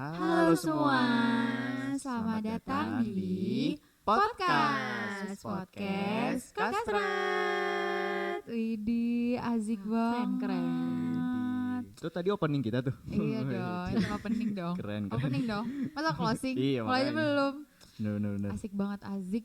Halo semua, selamat datang di podcast Kastrat. Widih, asik banget. Keren. Itu tadi opening kita tuh. Iya dong, itu opening dong. Keren. Opening dong. Masa closing? Iya, Mulai aja makanya. belum. Bener. Asik banget,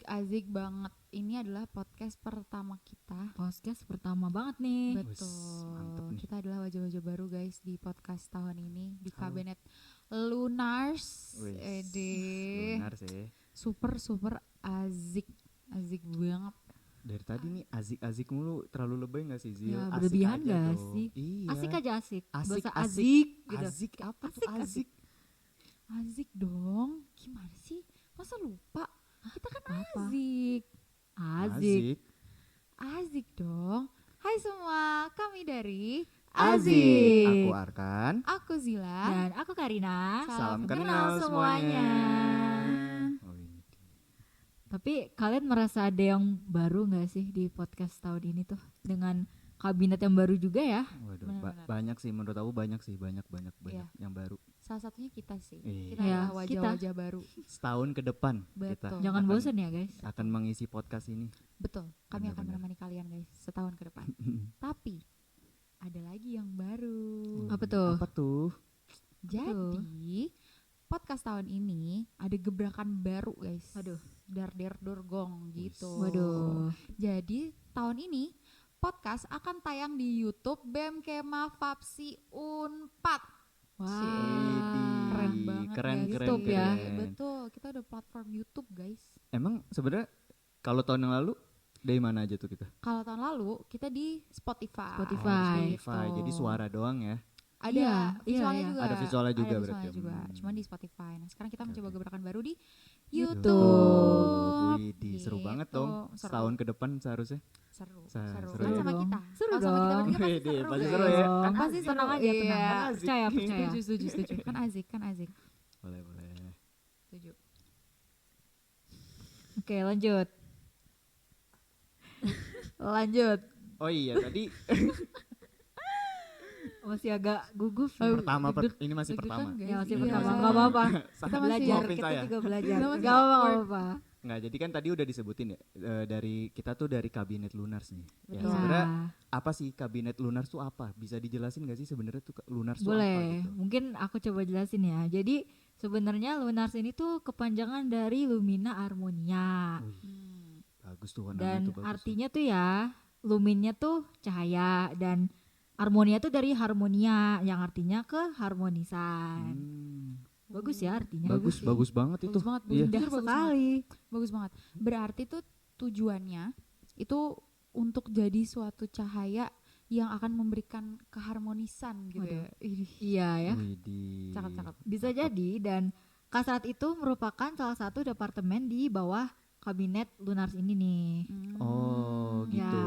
asik banget. Ini adalah podcast pertama kita. Podcast pertama banget nih. Betul. mantep nih. Kita adalah wajah-wajah baru guys di podcast tahun ini di Halo. kabinet Lunars. Benar sih. Super asik banget. Dari tadi nih asik mulu, terlalu lebay gak sih Zil? Ya, Asik berlebihan aja gak dong. sih? Iya. Asik aja asik. Asik, Bahasa asik. asik gitu. Asik apa tuh Asik, asik? Asik dong. Gimana sih? Masa lupa? Kita kan Apa? asik. Asik dong. Hai semua, kami dari Aku Arkan. Aku Zila. Dan aku Karina. Salam kenal semuanya. Oh, ini. Tapi kalian merasa ada yang baru gak sih di podcast tahun ini tuh? Dengan kabinet yang baru juga ya? Waduh, Benar-benar. banyak sih menurut aku, banyak Iya. yang baru. Salah satunya kita sih. Iya. Kita Iya, adalah wajah-wajah baru. Setahun ke depan kita Betul. Jangan akan- bosan ya guys. akan mengisi podcast ini. Betul. Kami akan Benar-benar. menemani kalian guys setahun ke depan. Tapi ada lagi yang baru. Apa tuh? Apa tuh? Jadi podcast tahun ini ada gebrakan baru guys. Waduh. Dar gong gitu. Waduh. Jadi tahun ini podcast akan tayang di YouTube BEM Kema Fapsi Unpad. Wah. Widih. Keren banget Keren, guys. keren, YouTube ya. keren. Betul, kita udah platform YouTube guys. Emang sebenarnya kalau tahun yang lalu dari mana aja tuh kita? Kalau tahun lalu kita di Spotify. Spotify. Spotify. Gitu. Jadi suara doang ya. Ada Iya, visualnya iya. juga. Ada visualnya juga Ada berarti. visualnya juga. Cuman di Spotify. Nah, sekarang kita Oke, mencoba oke. gebrakan baru di YouTube. YouTube. Widih, seru Gitu. banget dong. Seru. Setahun ke depan seharusnya. Seru. Seru Kan ya. sama dong. kita. Seru Kalau sama kita dong. bertiga pasti Widih, seru. pasti guys. seru ya. Kan Kan pasti seru. tenang aja, tenang. Iya. Percaya. Setuju. Kan asik. Boleh. Setuju. Oke, lanjut. Lanjut. Oh iya, tadi Masih agak gugup. pertama deg-deg- ini masih deg-degan, pertama. guys. Ya masih Iya. pertama, nggak apa-apa. Sa- Kita masih- Belajar, Maafin kita saya. juga belajar. Kita masih Gak awkward. apa-apa. Nggak, jadi kan tadi udah disebutin ya, dari kita tuh dari kabinet Lunars nih. Ya, Betul. sebenarnya apa sih kabinet Lunars tuh apa? Bisa dijelasin gak sih sebenarnya tuh Lunars tuh apa Boleh, gitu? mungkin aku coba jelasin ya. Jadi sebenarnya Lunars ini tuh kepanjangan dari Lumina Harmonia. Wih, Hmm. bagus tuh namanya Dan tuh bagus. artinya tuh ya, luminnya tuh cahaya dan harmonia tuh dari harmonia yang artinya keharmonisan. Bagus ya artinya. Bagus banget itu. Bagus banget, Iya. Indah Jujur bagus sekali. Bagus banget. Berarti tuh tujuannya itu untuk jadi suatu cahaya yang akan memberikan keharmonisan gitu ya. Ih, Iya ya. Widih. cakep. Bisa jadi, dan Kasrat itu merupakan salah satu departemen di bawah kabinet Lunars ini nih. Oh Ya, gitu.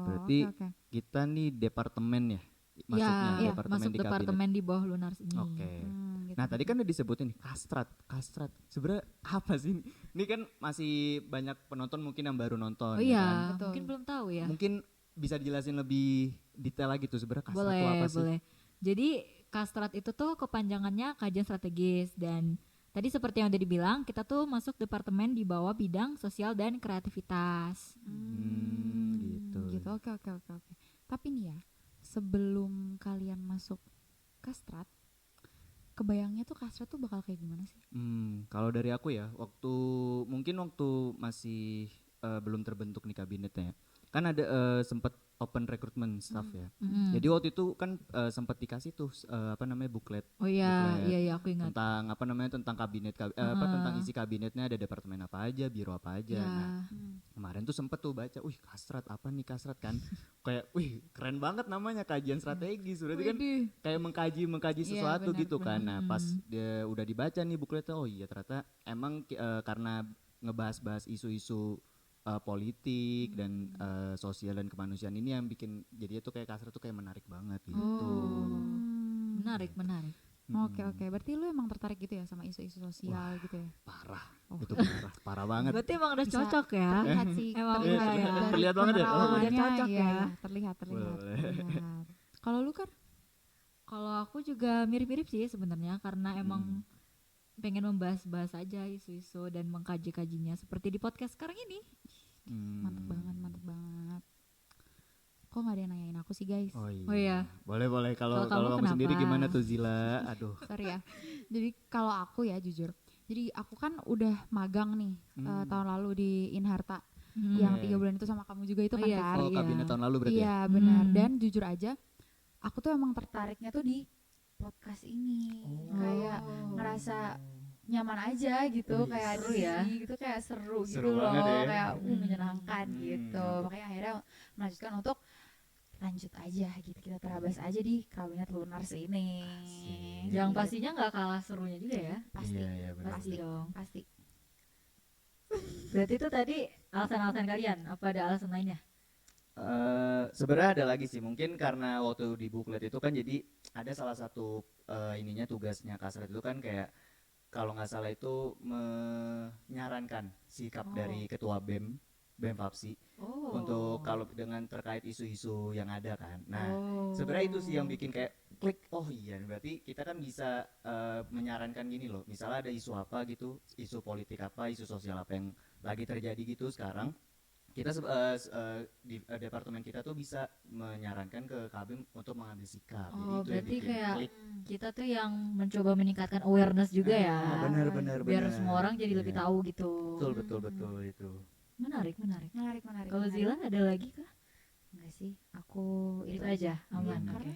Berarti Oke. kita nih departemen ya? Masuknya Iya, departemen masuk di kabinet. departemen di bawah Lunars ini. Oke. Gitu. Nah tadi kan udah disebutin nih kastrat. Sebenarnya apa sih? Ini kan masih banyak penonton mungkin yang baru nonton. Oh ya iya, kan? Betul. mungkin belum tahu ya. Mungkin bisa dijelasin lebih detail lagi tuh sebenarnya kastrat itu apa sih? Boleh. Jadi Kastrat itu tuh kepanjangannya kajian strategis, dan tadi seperti yang udah dibilang, kita tuh masuk departemen di bawah bidang sosial dan kreativitas. Gitu. Oke. Tapi nih ya, sebelum kalian masuk Kastrat, kebayangnya tuh Kastrat tuh bakal kayak gimana sih? Kalau dari aku ya, waktu masih belum terbentuk nih kabinetnya, kan ada sempat open recruitment staff ya. Jadi waktu itu kan sempat dikasih tuh buklet Oh iya, Buklet iya aku ingat. tentang kabinet tentang isi kabinetnya, ada departemen apa aja, biro apa aja. Ya. Nah, kemarin tuh sempet tuh baca, kastrat apa nih kastrat kan? Kayak, keren banget namanya, kajian strategis. Berarti kan kayak mengkaji Iya, sesuatu benar, gitu kan. benar. Nah, pas dia udah dibaca nih bukletnya, oh iya ternyata emang karena ngebahas-bahas isu-isu politik dan sosial dan kemanusiaan ini yang bikin jadinya tuh kayak kastrat tuh kayak menarik banget gitu. Menarik. Oke. Berarti lu emang tertarik gitu ya sama isu-isu sosial gitu ya? Parah. Oh. Itu parah banget. Berarti emang udah Bisa cocok ya. Terlihat sih, Emang terlihat iya, dari terlihat banget ya? Oh, penerawannya, udah cocok iya, ya. Terlihat. Boleh. Kalau lu kan Kalau aku juga mirip-mirip sih sebenarnya karena emang pengen membahas-bahas aja isu-isu dan mengkaji-kajinya seperti di podcast sekarang ini. Mantep banget. Kok nggak ada yang nanyain aku sih guys? Oh iya. Oh iya. Boleh. Kalau Kalau kamu kamu sendiri kenapa? gimana tuh Zila? Aduh. Sorry ya. Jadi kalau aku ya jujur, jadi aku kan udah magang nih tahun lalu di Inharta. Yang 3 bulan itu sama kamu juga itu Oh kan iya, Kar? Oh, kabinet tahun lalu berarti ya? Iya benar. Hmm. Dan jujur aja, aku tuh emang tertariknya tuh di podcast ini. Kayak ngerasa nyaman aja gitu, Wih, kayak seru di ya. sini gitu, kayak seru gitu Seru loh, banget ya. kayak menyenangkan gitu. Mantap. Makanya akhirnya melanjutkan untuk lanjut aja gitu, kita terabas aja di kabinet Lunars ini. Asik. Yang pastinya nggak kalah serunya juga ya. Pasti, Iya, benar. Pasti dong. pasti. Berarti itu tadi alasan-alasan kalian. Apa ada alasan lainnya? Sebenarnya ada lagi sih, mungkin karena waktu di buklet itu kan jadi ada salah satu ininya tugasnya Kasret itu kan kayak kalau nggak salah itu menyarankan sikap dari ketua BEM Fapsi untuk kalau dengan terkait isu-isu yang ada kan. Nah, sebenarnya itu sih yang bikin kayak klik, oh iya berarti kita kan bisa menyarankan gini loh, misalnya ada isu apa gitu, isu politik apa, isu sosial apa yang lagi terjadi gitu sekarang, kita di departemen kita tuh bisa menyarankan ke Kabim untuk mengambil sikap. Jadi Oh, itu yang berarti bikin kayak klik. kita tuh yang mencoba meningkatkan awareness juga ya. Benar. Biar semua orang jadi lebih Iya. tahu gitu. Betul itu. Menarik. Menarik. Kalau menarik. Zila ada lagi kah? Enggak sih, aku Itu aja, aman. Iya, Oke. karena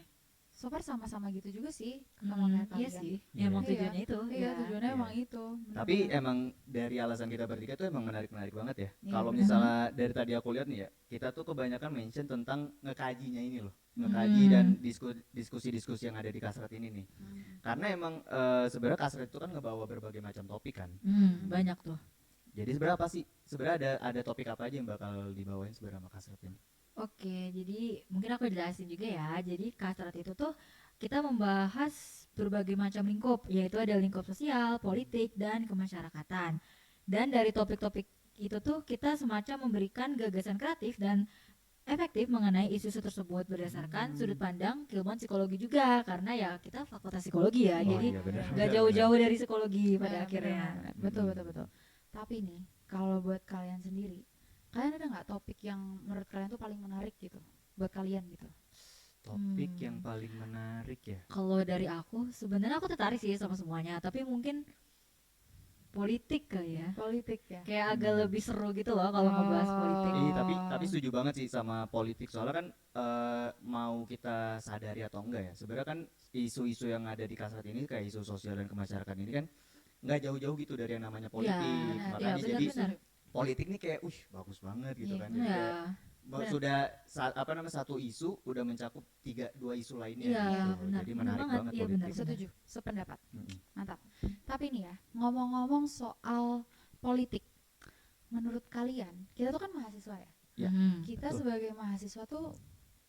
so far sama-sama gitu juga sih sama kayak Iya kalian. sih. Iya. Emang Iya. tujuannya itu. Iya, ya. tujuannya Iya. emang itu. Tapi bener-bener. emang dari alasan kita bertiga tuh emang menarik banget ya. Iya, Kalau benar. misalnya dari tadi aku lihat nih ya, kita tuh kebanyakan mention tentang ngekajinya ini loh, ngekaji Hmm. dan diskusi-diskusi yang ada di Kasret ini nih. Karena emang sebenarnya Kasret itu kan ngebawa berbagai macam topik kan. Banyak tuh. Jadi sebenarnya apa sih? Sebenarnya ada topik apa aja yang bakal dibawain sebenarnya sama Kasret ini? Oke, jadi mungkin aku jelasin juga ya. Jadi Kastrat itu tuh kita membahas berbagai macam lingkup, yaitu ada lingkup sosial, politik, dan kemasyarakatan. Dan dari topik-topik itu tuh kita semacam memberikan gagasan kreatif dan efektif mengenai isu-isu tersebut berdasarkan sudut pandang keilmuan psikologi juga, karena ya kita fakultas psikologi ya, jadi iya, benar. nggak jauh-jauh dari psikologi pada Benar, akhirnya. benar. Betul. Tapi nih, kalau buat kalian sendiri, kalian ada nggak topik yang menurut kalian tuh paling menarik gitu buat kalian gitu? Topik yang paling menarik ya. Kalau dari aku, sebenarnya aku tertarik sih sama semuanya, tapi mungkin politik kali ya. Politik ya. Kayak agak lebih seru gitu loh kalau ngebahas politik. Tapi setuju banget sih sama politik, soalnya kan mau kita sadari atau enggak ya, sebenarnya kan isu-isu yang ada di Kasat ini kayak isu sosial dan kemasyarakatan ini kan nggak jauh-jauh gitu dari yang namanya politik. Ya, Makanya ya, jadi benar-benar. politik nih kayak bagus banget gitu Iya. kan. Jadi Ya, kayak benar. sudah satu isu udah mencakup dua isu lainnya Iya, gitu. benar. Jadi Benar menarik banget, banget iya, politik. benar. Setuju, sependapat. Mm-mm. Mantap. Tapi nih ya, ngomong-ngomong soal politik, menurut kalian, kita tuh kan mahasiswa ya. Ya. Kita Betul. sebagai mahasiswa tuh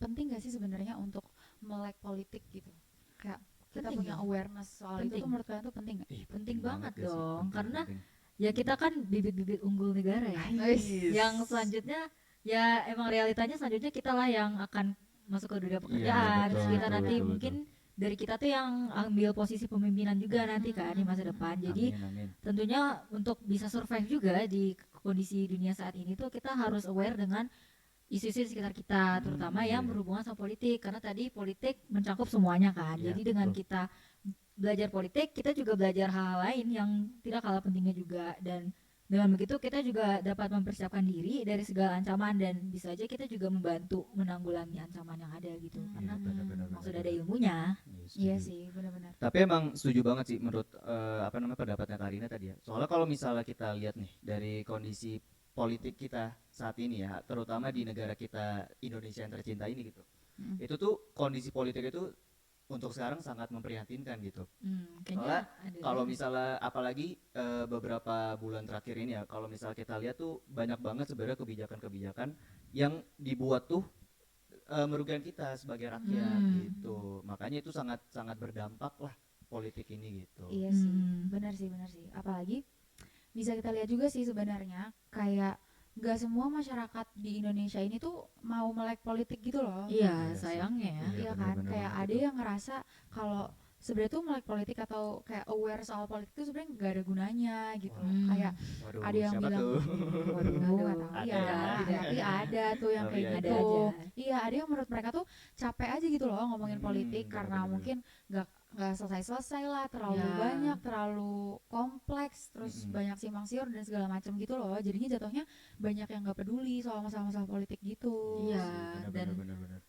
penting gak sih sebenarnya untuk melek politik gitu? Kayak kita Penting punya dong. awareness soal itu Penting. tuh menurut kalian tuh penting gak? Ih, Penting banget gak sih? dong, karena penting. ya kita kan bibit-bibit unggul negara ya. Yes. Yang selanjutnya ya emang realitanya selanjutnya kita lah yang akan masuk ke dunia pekerjaan. betul, Terus kita betul, nanti betul, mungkin dari kita tuh yang ambil posisi pemimpinan juga nanti kan di masa depan. Jadi Amin. tentunya untuk bisa survive juga di kondisi dunia saat ini tuh kita harus aware dengan isu-isu di sekitar kita, terutama yang iya. berhubungan sama politik, karena tadi politik mencakup semuanya kan. Iya, Jadi dengan betul. kita belajar politik, kita juga belajar hal lain yang tidak kalah pentingnya juga, dan dengan begitu kita juga dapat mempersiapkan diri dari segala ancaman, dan bisa aja kita juga membantu menanggulangi ancaman yang ada gitu, karena benar-benar. memang sudah ada ilmunya. Iya sih, benar-benar. Tapi emang setuju banget sih menurut pendapatnya Karina tadi ya. Soalnya kalau misalnya kita lihat nih dari kondisi politik kita saat ini ya, terutama di negara kita Indonesia yang tercinta ini gitu. Itu tuh kondisi politik itu untuk sekarang sangat memprihatinkan gitu. Kayaknya Soalnya ada kalau misalnya apalagi beberapa bulan terakhir ini ya, kalau misalnya kita lihat tuh banyak banget sebenarnya kebijakan-kebijakan yang dibuat tuh merugikan kita sebagai rakyat gitu. Makanya itu sangat sangat berdampak lah politik ini gitu. Iya sih, benar sih. Apalagi bisa kita lihat juga sih sebenarnya kayak nggak semua masyarakat di Indonesia ini tuh mau melek politik gitu loh. Iya, Iya sih. sayangnya ya. Iya benar, kan, benar kayak banget ada itu. yang ngerasa kalau sebenarnya tuh melek politik atau kayak aware soal politik itu sebenarnya nggak ada gunanya gitu. Hmm. Kayak Waduh, ada yang siapa bilang, tuh? waduh nggak tahu Ada ya, ya. tapi ada tuh yang Tapi kayak ada Ada gitu. aja. Iya, ada yang menurut mereka tuh capek aja gitu loh ngomongin politik karena benar-benar. mungkin nggak selesai-selesai lah, terlalu Ya. banyak, terlalu kompleks, terus Mm-mm. banyak simpang siur dan segala macam gitu loh. Jadinya jatuhnya banyak yang nggak peduli soal masalah-masalah politik gitu. Iya, Benar, dan benar, benar.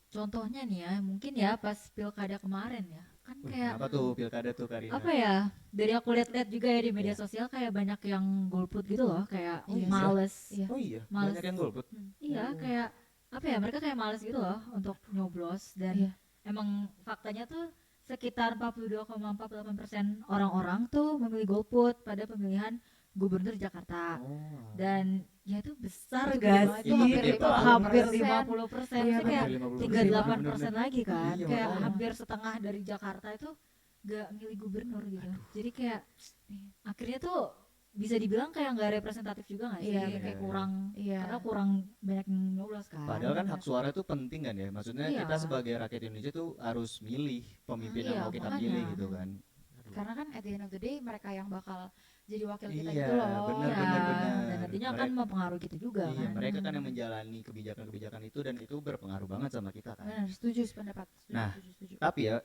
contohnya nih ya, mungkin ya pas pilkada kemarin ya, kan Wih, kayak apa tuh pilkada tuh Karina? apa ya? Dari aku lihat-lihat juga ya di media Iya. sosial kayak banyak yang golput gitu loh, kayak Oh iya. males. Iya. Oh iya, Males. banyak yang golput. Iya, Oh. kayak apa ya? Mereka kayak males gitu loh untuk nyoblos dan Iya. emang faktanya tuh sekitar 42,48% orang-orang tuh memilih golput pada pemilihan gubernur Jakarta. Oh. Dan ya itu besar Itu gak gede banget, sih? itu hampir Itu 50%. hampir 50%. Iya, Maksudnya kayak benar. tinggal Gede 8% lagi kan. Iya, Kayak makanya. hampir setengah dari Jakarta itu gak milih gubernur gitu. Jadi kayak akhirnya tuh bisa dibilang kayak nggak representatif juga nggak sih? Iya, Kayak benar. kurang Iya. karena kurang banyak yang nyoblos kan. Padahal kan hak suara itu penting kan ya. Maksudnya Iya. kita sebagai rakyat Indonesia tuh harus milih pemimpin yang Iya, mau kita makanya. pilih gitu kan. Karena kan at the end of the day mereka yang bakal jadi wakil kita Iya, gitu loh. benar, Iya, benar. dan nantinya akan Mereka- mempengaruhi kita juga Iya, kan. mereka kan yang menjalani kebijakan-kebijakan itu dan itu berpengaruh banget sama kita kan. Benar, setuju sependapat. Setuju, Nah, setuju. Tapi ya,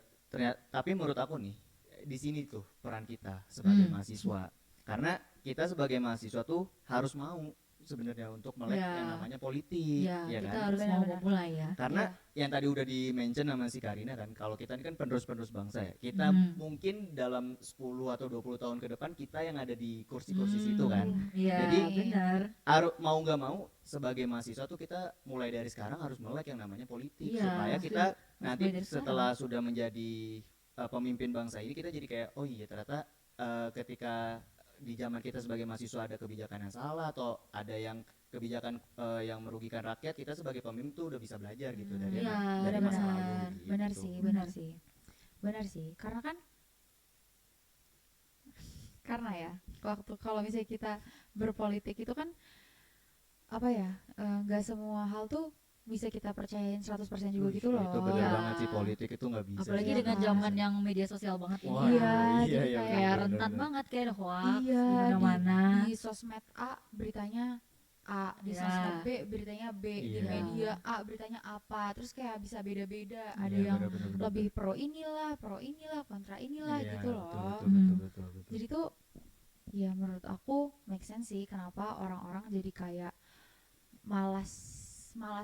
tapi menurut aku nih, di sini tuh peran kita sebagai Hmm. mahasiswa. Karena kita sebagai mahasiswa tuh harus mau sebenarnya untuk melek Iya. yang namanya politik, Iya, ya kita kan? harus mau Benar-benar. memulai ya. Karena yang tadi udah di-mention sama si Karina kan, kalau kita ini kan penerus-penerus bangsa ya. Kita mungkin dalam 10 atau 20 tahun ke depan kita yang ada di kursi-kursi situ kan. Iya, Jadi- benar. Mau nggak mau sebagai mahasiswa tuh kita mulai dari sekarang harus melek yang namanya politik Iya, supaya kita harus nanti mulai dari setelah sudah menjadi pemimpin bangsa ini kita jadi kayak oh iya ternyata ketika di zaman kita sebagai mahasiswa ada kebijakan yang salah atau ada yang kebijakan yang merugikan rakyat, kita sebagai pemimpin tuh udah bisa belajar gitu dari Iya, dari masa benar. lalu gitu. Benar sih, benar sih. Benar sih. Karena ya waktu kalau misalnya kita berpolitik itu kan apa ya, nggak semua hal tuh bisa kita percayain 100% juga Wih, gitu loh. Itu bener Iya. banget sih, politik itu nggak bisa. Apalagi Iya dengan kan? zaman yang media sosial banget ini. Wah, ya. Iya, jadi iya, kayak Kayak bener, rentan bener. banget kayak ada hoax Iya, di mana-mana. di sosmed A beritanya A, di Iya. sosmed B beritanya B, di Iya. media A beritanya apa, terus kayak bisa beda-beda. Ada Iya, yang bener, lebih pro inilah, kontra inilah Iya, gitu betul, loh. betul. Jadi tuh ya menurut aku make sense sih kenapa orang-orang jadi kayak malas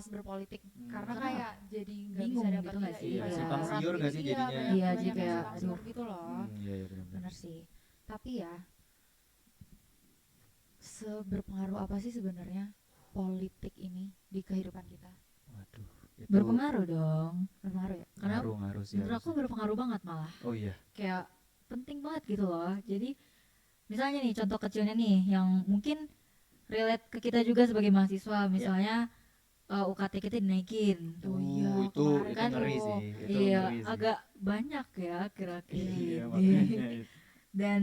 berpolitik karena Karena kayak jadi nggak bisa bingung dapat gitu nggak sih? Iya, Iya. simpang siur nggak sih jadinya? Iya, Iya, jadi kayak, simpang siur aduh. gitu loh. Iya, benar. Bener sih. Tapi ya seberpengaruh apa sih sebenarnya politik ini di kehidupan kita? Waduh, itu Berpengaruh dong. Berpengaruh ya? Karena ngaruh sih. menurut aku harusnya. berpengaruh banget malah. Oh iya. Kayak penting banget gitu loh. Jadi misalnya nih contoh kecilnya nih yang mungkin relate ke kita juga sebagai mahasiswa, misalnya UKT kita dinaikin. Oh iya, itu kemarin kan ngeri tuh. sih. Itu Iya, ngeri sih. agak banyak ya kira-kira. Iya, ini. makanya itu. Dan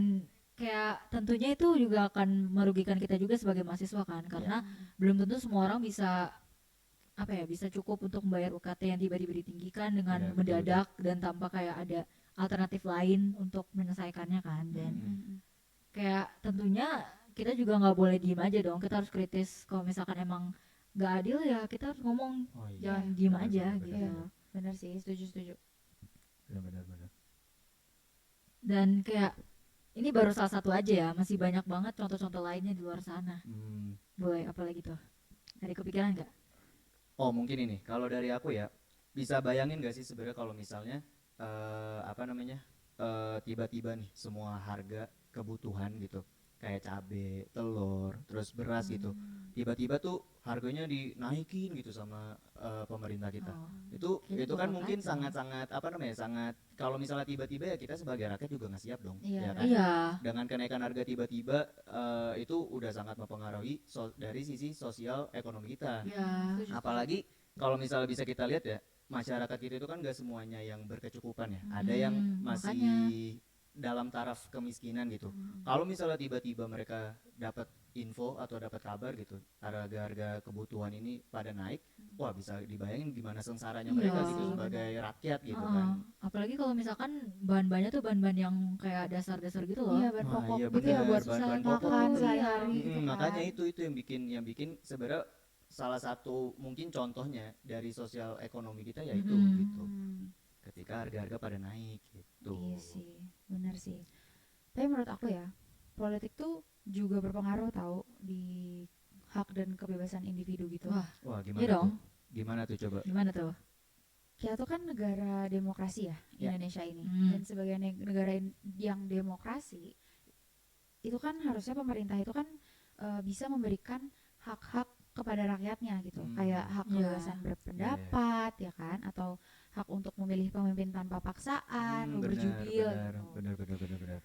kayak tentunya itu juga akan merugikan kita juga sebagai mahasiswa kan, karena belum tentu semua orang bisa apa ya bisa cukup untuk membayar UKT yang tiba-tiba ditinggikan dengan Iya, betul, mendadak dan tanpa kayak ada alternatif lain untuk menyelesaikannya kan. Dan kayak tentunya kita juga nggak boleh diem aja dong, kita harus kritis. Kalau misalkan emang nggak adil ya kita harus ngomong, Oh iya. jangan diem benar, aja benar, gitu. Iya. Bener sih, setuju. Benar. Dan kayak ini baru salah satu aja ya, masih banyak banget contoh-contoh lainnya di luar sana. Boleh apa lagi tuh? Ada kepikiran nggak? Oh mungkin ini kalau dari aku ya bisa bayangin gak sih sebenarnya kalau misalnya tiba-tiba nih semua harga kebutuhan gitu kayak cabe, telur, terus beras gitu tiba-tiba tuh harganya dinaikin gitu sama pemerintah kita. Oh, Itu kan bakal mungkin kacau. sangat sangat kalau misalnya tiba-tiba ya kita sebagai rakyat juga nggak siap dong, Iya, ya kan? Iya, Dengan kenaikan harga tiba-tiba itu udah sangat mempengaruhi dari sisi sosial ekonomi kita. iya. Setuju. Apalagi kalau misalnya bisa kita lihat ya masyarakat kita itu kan gak semuanya yang berkecukupan ya, ada yang masih makanya. dalam taraf kemiskinan gitu. Kalau misalnya tiba-tiba mereka dapat info atau dapat kabar gitu harga-harga kebutuhan ini pada naik, wah bisa dibayangin gimana sengsaranya Iya mereka gitu sih, sebagai rakyat gitu Heeh. kan. Apalagi kalau misalkan bahan-bahannya tuh bahan-bahan yang kayak dasar-dasar gitu loh. Iya, bahan Wah, pokok iya gitu ya benar, buat bahan-bahan susah pokok makan itu. sehari-hari gitu Makanya kan. itu yang bikin sebenarnya salah satu mungkin contohnya dari sosial ekonomi kita ya itu Mm-mm. gitu. Hmm, Ketika harga-harga pada naik gitu. iya sih, benar sih. Tapi menurut aku ya, politik tuh juga berpengaruh tahu di hak dan kebebasan individu gitu. Wah, Wah, iya gimana dong. tuh? Gimana tuh coba? Gimana tuh? Kita tuh kan negara demokrasi ya, Ya. Indonesia ini. Hmm. Dan sebagai negara yang demokrasi, itu kan harusnya pemerintah itu kan bisa memberikan hak-hak kepada rakyatnya gitu. Kayak hak Iya. kebebasan berpendapat ya kan, atau hak untuk memilih pemimpin tanpa paksaan, berjudil gitu. benar.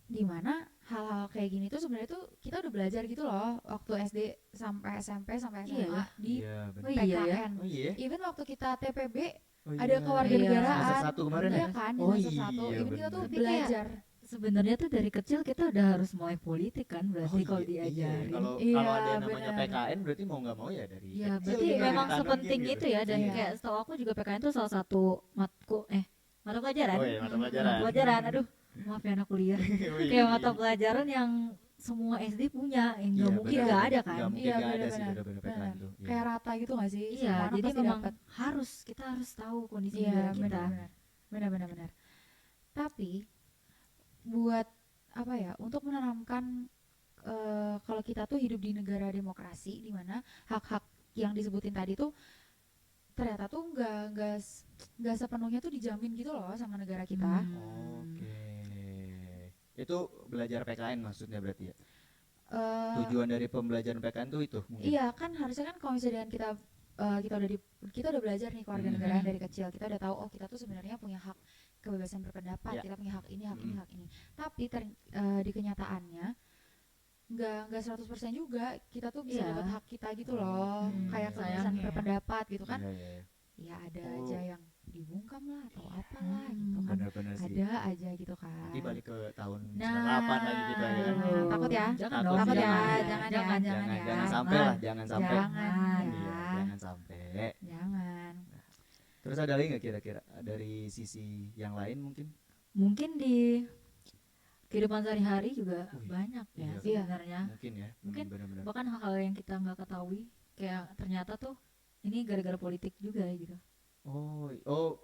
Dimana hal-hal kayak gini tuh sebenarnya tuh kita udah belajar gitu loh waktu SD sampai SMP sampai SMA Iya ya. di Iya, benar. Oh iya ya. PKN. Oh iya. Even waktu kita TPB Oh, ada iya. kewarganegaraan. Semester 1 kemarin Iya ya? kan, di Oh semester 1. iya, Even kita tuh bener. Tapi kayak belajar. Sebenarnya tuh dari kecil kita udah harus mulai politik kan, berarti kalau iya. diajarin. Kalau Iya, kalau ada yang namanya benar. PKN berarti mau nggak mau ya dari Ya, kecil berarti kita memang ditanamin sepenting gitu. itu ya, dan Iya. kayak setahu aku juga PKN itu salah satu mata pelajaran. Oh iya, mata Mata pelajaran. pelajaran. Aduh, maaf ya anak kuliah. Oh iya. Kayak mata pelajaran yang semua SD punya, yang nggak Iya, mungkin benar. nggak ada kan. Nggak mungkin Iya, nggak ada sih benar-benar. benar-benar Benar. PKN tuh. Iya. Kayak rata gitu gak sih? Iya, Semua anak jadi pasti memang dapat. kita harus tahu kondisi Iya, negara kita. benar-benar. Tapi buat apa ya? Untuk menanamkan kalau kita tuh hidup di negara demokrasi di mana hak-hak yang disebutin tadi tuh ternyata tuh nggak sepenuhnya tuh dijamin gitu loh sama negara kita. Oke. Itu belajar PKN maksudnya berarti ya? Eh, Tujuan dari pembelajaran PKN tuh itu mungkin. Iya kan harusnya kan kalau misalnya kita udah belajar nih kewarganegaraan dari kecil, kita udah tahu oh kita tuh sebenarnya punya hak kebebasan berpendapat, Ya. kita punya hak ini hak ini hak ini. Tapi di kenyataannya nggak 100% juga kita tuh bisa Iya. dapat hak kita gitu loh, kayak kebebasan sayangnya. berpendapat gitu kan. Iya, iya, iya. Ya ada Oh. aja yang dibungkam lah atau apalah gitu kan. Benar-benar sih. Ada aja gitu kan. Nanti balik ke tahun Nah, 98 lagi gitu ya kan. takut ya? Jangan Takut dong, sih, Takut ya, jangan. jangan ya, jangan, Jangan sampai lah, jangan sampai. Jangan Iya, ya. jangan sampai. Jangan. Terus ada lagi nggak kira-kira dari sisi yang lain mungkin? Mungkin di kehidupan sehari-hari juga Wih, banyak ya iya. sebenarnya. Mungkin ya. Mungkin Benar-benar. Bahkan hal-hal yang kita nggak ketahui, kayak ternyata tuh ini gara-gara politik juga gitu. Oh,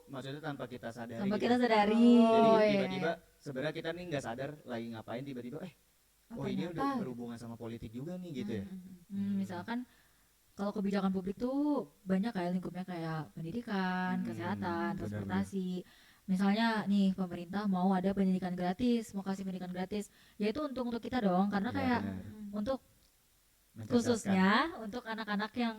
maksudnya tanpa kita sadari. Tanpa gitu. kita sadari. Jadi Oh, iya, tiba-tiba sebenarnya kita nih nggak sadar lagi ngapain tiba-tiba oh ini udah ternyata. berhubungan sama politik juga nih gitu ya. Misalkan kalau kebijakan publik tuh banyak kayak lingkupnya kayak pendidikan, kesehatan, benar-benar. transportasi. Misalnya nih pemerintah mau ada pendidikan gratis, mau kasih pendidikan gratis, ya itu untung untuk kita dong, karena Iya, kayak benar. untuk Mencerdaskan. khususnya untuk anak-anak yang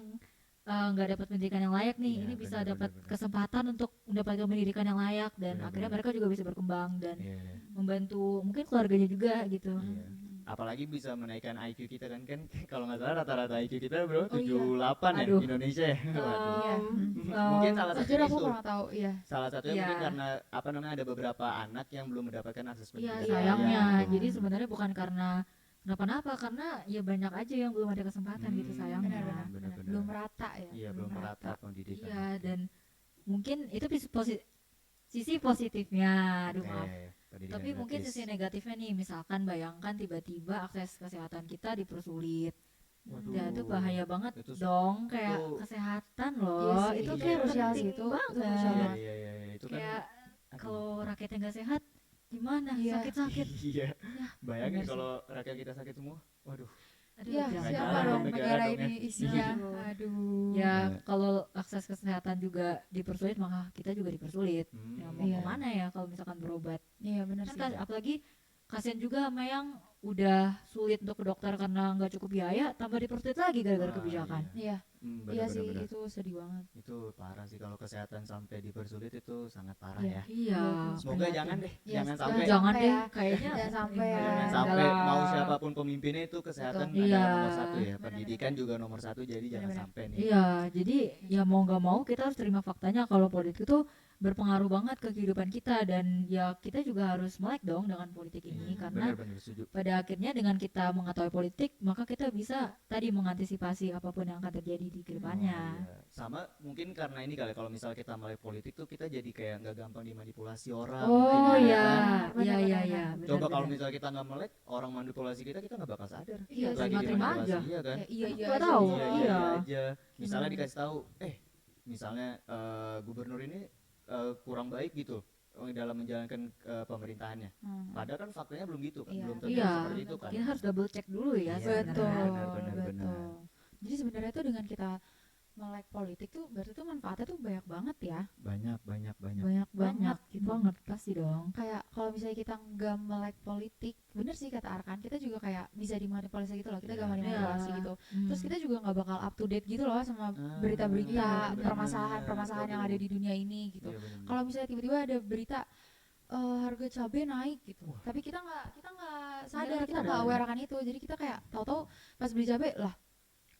nggak dapat pendidikan yang layak nih, Iya, ini bisa benar, dapat benar. kesempatan untuk mendapatkan pendidikan yang layak dan Benar, akhirnya benar. mereka juga bisa berkembang dan Iya. membantu mungkin keluarganya juga gitu. Iya. Apalagi bisa menaikkan IQ kita kan kalau nggak salah rata-rata IQ kita bro Oh, iya. 78 ya Aduh. Indonesia ya. Waduh. Iya. Mungkin salah Jujur satunya aku itu. kurang tahu, iya. Salah satunya Iya. mungkin karena apa namanya ada beberapa anak yang belum mendapatkan akses Iya pendidikan. sayangnya, gitu. jadi sebenarnya bukan karena kenapa-napa, karena ya banyak aja yang belum ada kesempatan gitu sayangnya. Benar-benar. benar-benar. Belum rata ya. Iya belum merata pendidikan. Iya, dan mungkin itu sisi positifnya, aduh Oke, maaf. pendidikan Tapi mungkin gratis. sisi negatifnya nih, misalkan bayangkan tiba-tiba akses kesehatan kita dipersulit. Waduh. Ya itu bahaya banget Itu- dong, kayak itu- kesehatan Iya loh. sih, Itu iya. kayak krusial penting sih, itu banget. krusial Iya, banget. iya, iya, iya, itu kan Kayak aduh. kalau rakyatnya nggak sehat, gimana? Iya. Sakit-sakit. Iya. Bayangin benar sih. kalau rakyat kita sakit semua. Waduh. Aduh, Iya, jangan. siapa jalan dong negara negara dong ya. ini isinya? Iya. Aduh. Ya Iya. kalau akses kesehatan juga dipersulit, maka kita juga dipersulit. Ya mau Iya. kemana ya kalau misalkan berobat? Iya benar Kan sih. apalagi kasihan juga sama yang udah sulit untuk ke dokter karena nggak cukup biaya, tambah dipersulit lagi gara-gara Wah, kebijakan. Iya, Bener, iya bener, sih bener. itu sedih banget. Itu parah sih kalau kesehatan sampai dipersulit itu sangat parah Iya. ya. Iya. Semoga jangan deh, Iya, jangan jangan sampai Jangan sampai deh, ya. kayaknya Jangan sampai ya. jangan Iya, sampai dalam- mau siapapun pemimpinnya itu kesehatan Betul. adalah Iya. nomor satu ya. Benar-benar. Pendidikan juga nomor satu jadi jangan Benar-benar. sampai nih. Iya, jadi ya mau nggak mau kita harus terima faktanya kalau politik itu berpengaruh banget ke kehidupan kita, dan ya kita juga harus melek dong dengan politik ini, karena Benar-benar setuju. pada akhirnya dengan kita mengetahui politik maka kita bisa tadi mengantisipasi apapun yang akan terjadi di kedepannya. Oh, iya. Sama mungkin karena ini kali kalau misalnya kita melek politik tuh kita jadi kayak nggak gampang dimanipulasi orang. Oh mungkin ya, kan. iya iya benar-benar. iya, Coba kalau benar-benar. misalnya kita nggak melek, orang manipulasi kita nggak bakal sadar. Iya sih, Lagi terima dimanipulasi, aja. iya kan? Kayak iya iya Nggak aja tahu, gitu. Iya iya. iya aja. Misalnya Hmm. dikasih tahu, misalnya gubernur ini kurang baik gitu dalam menjalankan pemerintahannya. Hmm. Padahal kan faktanya belum gitu kan, Iya. belum tentu Iya, seperti itu kan. kita harus double check dulu ya Iya, sebenarnya. Betul, benar, benar. betul. Jadi sebenarnya tuh dengan kita melek politik tuh berarti tuh manfaatnya tuh banyak banget ya. Banyak. Banyak Banyak banget. banget pasti dong. Kayak kalau misalnya kita nggak melek politik, bener sih kata Arkan, kita juga kayak bisa dimanipulasi gitu loh. Kita Iya. gampang dimanipulasi Iya. gitu. Terus kita juga nggak bakal up to date gitu loh sama berita-berita, iya, benar, permasalahan-permasalahan yang ada di dunia ini gitu. Iya, benar. Kalau misalnya tiba-tiba ada berita harga cabai naik gitu, tapi kita nggak sadar, kita nggak sadar. aware akan itu, jadi kita kayak tahu-tahu pas beli cabai lah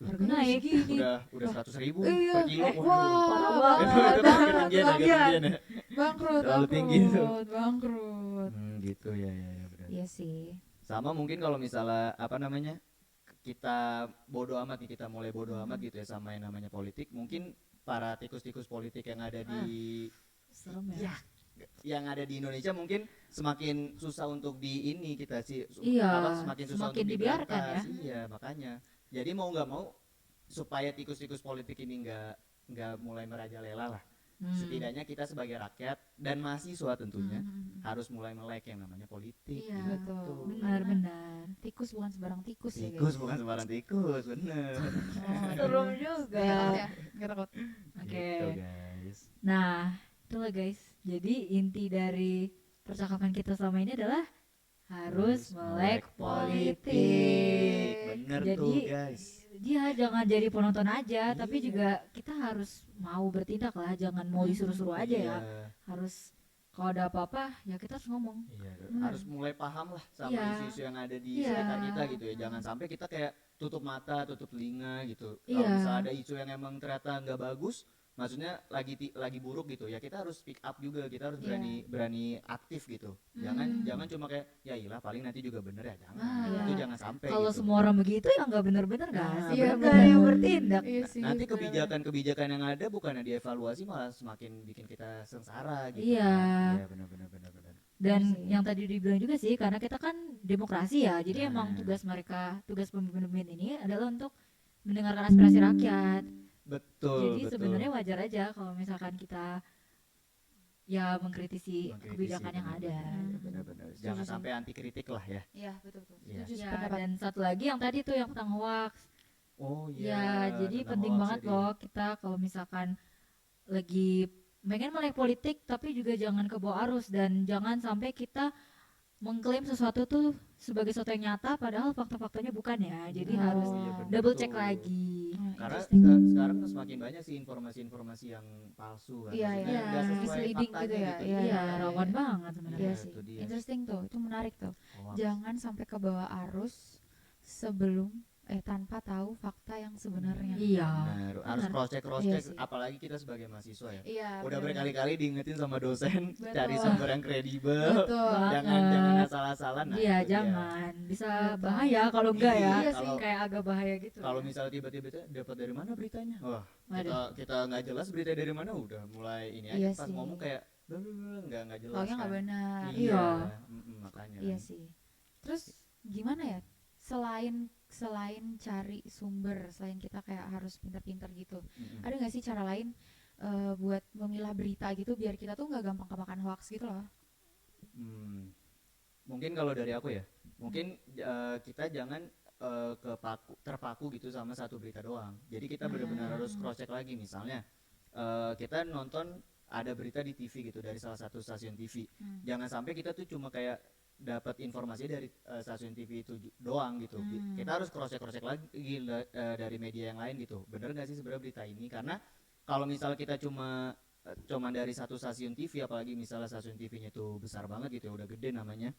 harganya naik. segini. Udah 100.000 Iya. per kilo. Wah, parah Itu banget. ketinggian, agak ketinggian ya. bangkrut, Terlalu tinggi tuh. bangkrut. Gitu ya benar. Iya sih. Sama mungkin kalau misalnya kita bodoh amat nih, kita mulai bodoh amat gitu ya sama yang namanya politik, mungkin para tikus-tikus politik yang ada di Serem ya. yang ada di Indonesia mungkin semakin susah untuk di ini kita sih Iya, semakin susah semakin untuk dibiarkan diberantas. ya. Iya, makanya. Jadi mau nggak mau supaya tikus-tikus politik ini nggak mulai merajalela lah. Setidaknya kita sebagai rakyat dan mahasiswa tentunya harus mulai melek yang namanya politik. Iya, gitu. benar-benar. Tikus bukan sembarang tikus ya Tikus guys. bukan sembarang tikus, bener. Serem juga. Nggak takut ya, nggak takut. Oke. Gitu guys. Nah, itulah guys. Jadi inti dari percakapan kita selama ini adalah harus melek politik. Bener Jadi, tuh guys. Dia jangan jadi penonton aja, tapi Iya. juga kita harus mau bertindak lah, jangan mau disuruh-suruh aja ya. Iya. Harus kalau ada apa-apa ya kita harus ngomong. Iya, Bener. harus mulai paham lah sama Iya. isu-isu yang ada di Iya. sekitar kita gitu ya. Jangan sampai kita kayak tutup mata, tutup telinga gitu. Kalau Iya. misalnya ada isu yang emang ternyata nggak bagus, maksudnya lagi buruk gitu ya, kita harus speak up juga, kita harus Iya. berani aktif gitu. Jangan cuma kayak ya iyalah paling nanti juga bener ya, jangan. Ah, Itu iya. jangan sampai Kalau gitu. semua orang begitu ya nggak bener-bener Nah, gak sih? iya, Nggak bener. ada yang bertindak. Iya sih. Nanti bener-bener. kebijakan-kebijakan yang ada bukannya dievaluasi malah semakin bikin kita sengsara gitu. Iya. Iya benar. Dan Iya sih. yang tadi dibilang juga sih, karena kita kan demokrasi ya, jadi Nah. emang tugas pemimpin-pemimpin ini adalah untuk mendengarkan aspirasi rakyat. Betul. Jadi sebenarnya wajar aja kalau misalkan kita ya mengkritisi kebijakan yang ada. Benar-benar. Setuju Jangan sih. sampai anti kritik lah ya. Iya betul betul. Iya. Setuju Ya, sependapat. dan satu lagi yang tadi tuh yang tentang hoax. Oh Ya, jadi penting banget loh kita kalau misalkan lagi pengen melek politik tapi juga jangan kebawa arus, dan jangan sampai kita mengklaim sesuatu tuh sebagai sesuatu yang nyata padahal fakta-faktanya bukan ya. Jadi Oh, harus iya, bener double check lagi. Karena Interesting. sekarang semakin banyak sih informasi-informasi yang palsu kan. Iya, Maksudnya iya. nggak sesuai Misleading faktanya gitu ya, iya, Iya, iya, rawan iya. banget sebenarnya. Iya Iya, sih. itu dia. Interesting tuh, itu menarik tuh. Hoax. Jangan sampai ke bawah arus sebelum tanpa tahu fakta yang sebenarnya. Iya. Benar, harus Benar. cross check Iya sih. apalagi kita sebagai mahasiswa ya. Iya. Udah bener-bener. berkali-kali diingetin sama dosen Betul. cari sumber yang kredibel. Betul. Jangan asal-asalan. Nah, Iya, itu dia. jangan. Bisa Betul. bahaya kalau enggak ya. Iya sih. Kayak agak bahaya gitu. Kalau misalnya tiba-tiba dapat dari mana beritanya? Wah, Waduh. kita nggak jelas berita dari mana udah mulai ini aja Iya pas sih. ngomong kayak nggak jelas. Taunya nggak kan. benar. Iya. Makanya. Iya sih. Terus gimana ya? Selain cari sumber, selain kita kayak harus pintar-pintar gitu, ada nggak sih cara lain buat memilah berita gitu biar kita tuh nggak gampang kemakan hoax gitu loh? Mungkin kalau dari aku ya, mungkin kita jangan terpaku gitu sama satu berita doang. Jadi kita benar-benar harus cross check lagi. Misalnya kita nonton ada berita di TV gitu dari salah satu stasiun TV. Jangan sampai kita tuh cuma kayak dapat informasi dari stasiun TV itu doang gitu. Kita harus cross check lagi dari media yang lain gitu. Bener nggak sih sebenarnya berita ini? Karena kalau misal kita cuma dari satu stasiun TV, apalagi misalnya stasiun TV-nya itu besar banget gitu ya, udah gede namanya,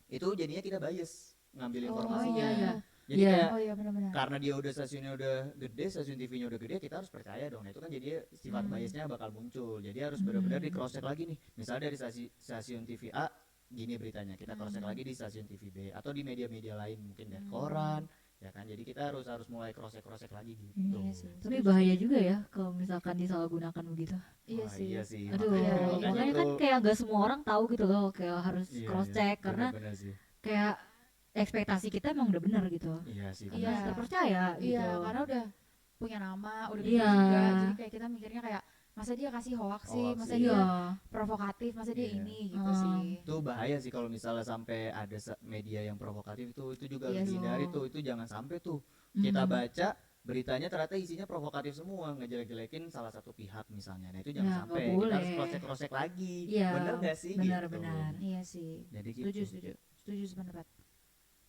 itu jadinya kita bias ngambil Oh, informasinya. iya. Jadi Iya. kayak Oh iya benar-benar. karena dia udah stasiunnya udah gede, stasiun TV-nya udah gede, kita harus percaya dong. Nah, itu kan jadi sifat biasnya bakal muncul. Jadi harus benar-benar di cross check lagi nih. Misalnya dari stasiun TV A gini beritanya, kita cross check lagi di stasiun TV B atau di media-media lain mungkin dari koran, ya kan. Jadi kita harus mulai cross check lagi gitu. Iya sih. Tapi bahaya juga ya kalau misalkan disalahgunakan begitu. Iya Wah, sih. iya sih. Aduh, Iya, makanya kan tuh- kayak nggak semua orang tahu gitu loh, kayak harus Iya, cross iya, check karena benar-benar sih. kayak ekspektasi kita emang udah benar gitu. Iya sih. Iya. Kita percaya gitu. Iya, karena udah punya nama, udah gede Iya. juga. Jadi kayak kita mikirnya kayak masa dia kasih hoax sih, Hoax, masa iya. dia provokatif, masa dia Iya. ini gitu sih. Itu bahaya sih kalau misalnya sampai ada media yang provokatif, itu juga Iya harus sih. dihindari tuh. Itu jangan sampai tuh kita baca beritanya ternyata isinya provokatif semua, ngejelek-jelekin salah satu pihak misalnya. Nah itu jangan Ya, sampai. nggak Kita harus boleh. cross-check lagi. Iya, Bener gak sih? benar-benar. Gitu. Iya sih. Jadi Setuju, gitu. setuju sependapat.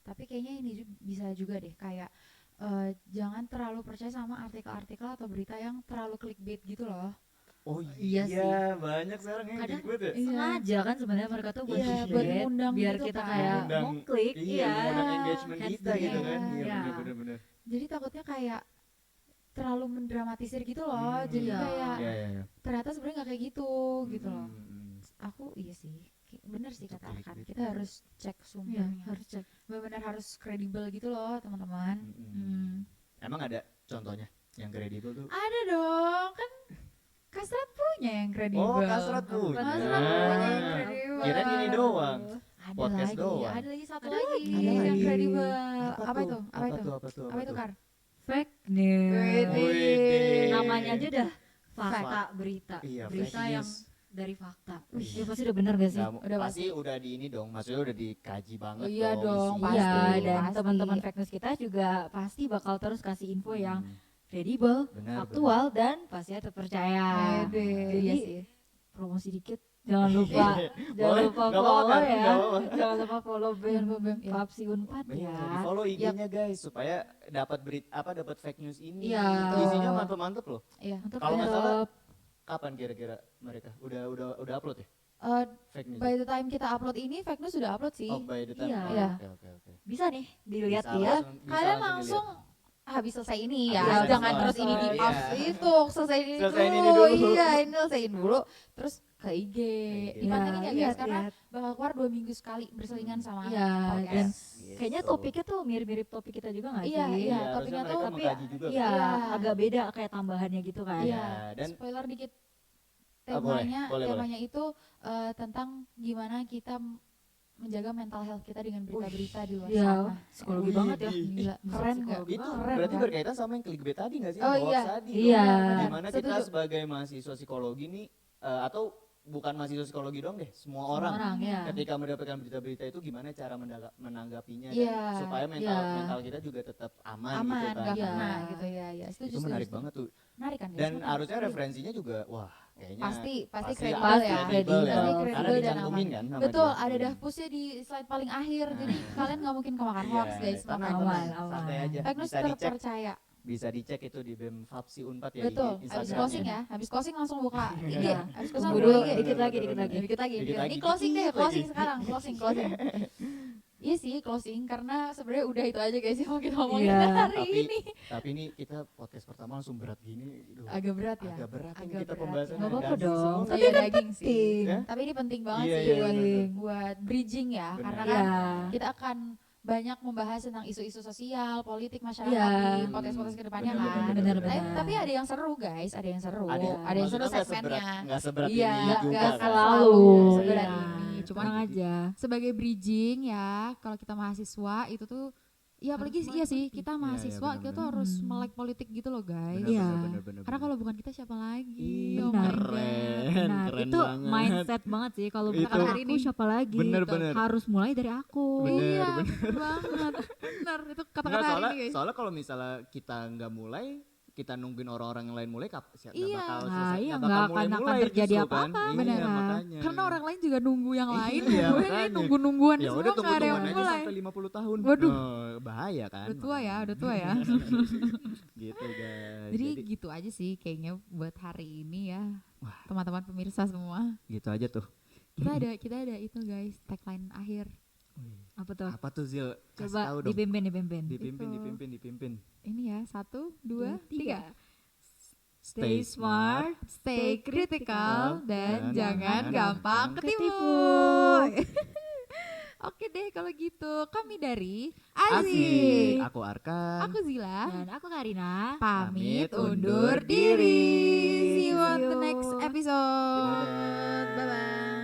Tapi kayaknya ini bisa juga deh kayak jangan terlalu percaya sama artikel-artikel atau berita yang terlalu clickbait gitu loh. Oh Iya iya, sih. banyak sekarang yang Kadang gitu ya. sengaja kan sebenarnya mereka tuh buat Iya, buat clickbait, ngundang biar gitu kita kan. kayak Ngundang- mau klik. Iya, mengundang engagement Hands kita gitu down. kan. Iya, Iya. bener-bener. Jadi takutnya kayak terlalu mendramatisir gitu loh. Hmm, Jadi iya. kayak Iya, iya. ternyata sebenarnya nggak kayak gitu gitu loh. Hmm. Aku iya sih. Bener sih Itu kata Arkan. clickbait. Kita harus cek Iya, sumbernya. harus cek. Benar-benar harus kredibel gitu loh, teman-teman. Hmm. Emang ada contohnya yang kredibel tuh? Ada dong, kan Kasrat punya yang kredibel. Oh, Kasrat punya. Kasrat punya yang kredibel. Kirain ini doang. Ada Podcast lagi, doang. ada lagi satu Ada lagi lagi. yang lagi. kredibel. Apa tuh? itu? Apa itu? Apa tuh? Apa itu, Kar? Fake news. Widih. Namanya aja dah fakta Fact. berita. Iya, Berita fake yang news. dari fakta. Iya. Ya pasti udah benar gak sih? Nggak, Udah pasti udah di ini dong, maksudnya udah dikaji banget Iya dong, isinya. pasti. Iya, dan Pasti. teman-teman fake news kita juga pasti bakal terus kasih info yang Hmm, kredibel, benar, aktual, dan pastinya terpercaya. Ede, Jadi iya sih. promosi dikit, jangan lupa, jangan Boleh, lupa nggak apa-apa, follow kan? ya, Nggak apa-apa. jangan lupa follow BEM Jangan lupa BEM, iya. Papsi Unpad Iya, ya. di follow IG-nya guys supaya dapat dapat fake news ini. Iya. Itu isinya mantep-mantep loh. Iya. Mantap, Kalau nggak ya. salah kapan kira-kira mereka udah upload ya Eh, fake news? by the time kita upload ini, fake news sudah upload sih. Oh, by the time. Iya. Oh, Iya. Oke. Bisa nih dilihat Bisa ya. bisa Kalian langsung habis selesai ini ya, Habis jangan selesai. terus ini di Iya. off itu, selesai ini Selesaiin dulu. ini dulu. Iya, ini selesaiin dulu, terus ke IG. IG. Dipantengin ya guys, lihat, karena lihat. bakal keluar 2 minggu sekali berselingan sama Iya, podcast. dan Gitu. kayaknya topiknya tuh mirip-mirip topik kita juga gak sih? Iya, Iya, topiknya harusnya tuh mereka tapi mengkaji juga. Iya, Iya. agak beda kayak tambahannya gitu kan. Iya. Iya, dan- spoiler dikit. boleh, boleh. Temanya itu tentang gimana kita menjaga mental health kita dengan berita-berita di luar Iya, sana. psikologi Wih, banget ya. Gila, keren gak? Psikologi Itu banget. Keren berarti kan? berkaitan sama yang clickbait tadi nggak sih? Oh, Hoax iya. tadi Iya. dong. Dimana kita Setuju. sebagai mahasiswa psikologi nih atau bukan mahasiswa psikologi dong deh, semua Semua orang ya. ketika mendapatkan berita-berita itu gimana cara menanggapinya Iya, dan supaya iya. mental kita juga tetap aman, Aman, gitu kan. gak Iya. kena gitu ya. Ya, setuju, Itu menarik setuju. banget tuh. Menarik kan guys? Dan Menarik. harusnya referensinya juga wah kayaknya pasti kredibel kredibel ya. ya. Kredibel. Karena Pasti kredibel dan dicantumin aman. kan sama Betul, dia. ada dafusnya di slide paling akhir. Jadi kalian nggak mungkin kemakan Iya, hoax guys. tenang, Makanya aman, tenang, aman. santai aja. fake news Bisa dicek, terpercaya. bisa dicek itu di BEM Fapsi Unpad ya. Betul. di Habis Instagramnya. closing ya. Habis closing langsung buka IG. Iya. Habis closing Tunggu langsung dulu, buka IG. dikit lagi, dikit lagi. Dikit lagi. Dikit lagi, Ini closing deh, dikit closing lagi. sekarang, closing. Iya sih, closing karena sebenarnya udah itu aja guys yang mau kita omongin Iya. hari Tapi- ini. Tapi ini kita podcast pertama langsung berat gini. Duh, Agak berat ya. agak berat ini Agak kita berat pembahasan. ya. Nggak apa-apa daging dong. semua. Tapi Iya, kan daging sih. penting. Ya? Tapi ini penting banget Iya, sih iya, buat benar. buat bridging ya, Benar. karena Iya. kan kita akan banyak membahas tentang isu-isu sosial, politik, masyarakat Iya. di podcast-podcast kedepannya Benar, kan. benar, Tapi, benar. tapi ada yang seru guys, ada yang seru, Ada, ada yang seru maksudnya segmennya. nggak seberat Iya, ini juga nggak kan. selalu. seberat Iya. ini. Cuman Tenang aja. sebagai bridging ya, kalau kita mahasiswa itu tuh ya apalagi Harus iya sih, melek kita Iya, iya, mahasiswa kita tuh benar-benar. harus melek politik gitu loh guys. Iya. Karena kalau bukan kita siapa lagi? Ih, Oh my benar. God. keren, Nah, keren itu banget. mindset banget sih kalau Itu. misalkan hari ini siapa lagi? Bener, Gitu. bener. Harus mulai dari aku. Bener, Iya, bener. bener banget. Bener, itu Nggak, kata-kata hari soalnya, ini guys. soalnya kalau misalnya kita nggak mulai, kita nungguin orang-orang yang lain mulai, nggak Iya. bakal Nah, selesai, iya, nggak nggak bakal akan mulai-mulai terjadi justru apa-apa, kan. bener. Iya, makanya. Karena orang lain juga nunggu yang lain. Iya, Gue ini makanya. nunggu-nungguan Ya semua udah nggak ada yang tunggu-tungguan aja mulai. sampai 50 tahun. Waduh. Bahaya kan. Udah tua ya, makanya. udah tua ya. Gitu guys. Jadi gitu aja sih kayaknya buat hari ini ya. Teman-teman pemirsa semua. gitu aja tuh. Kita ada itu guys, tagline akhir. Apa tuh? Apa tuh Zil? Kasih Coba tahu dong. dipimpin. Dipimpin. Ini ya, 1, 2, 3. Stay smart, Stay critical dan dan jangan gampang ketipu. Oke deh kalau gitu. Kami dari Asik. Aziz, Aku Arkan. aku Zila, Dan aku Karina. pamit Pamit undur undur diri. diri. See you on See the you. next episode. Dadah. Bye bye.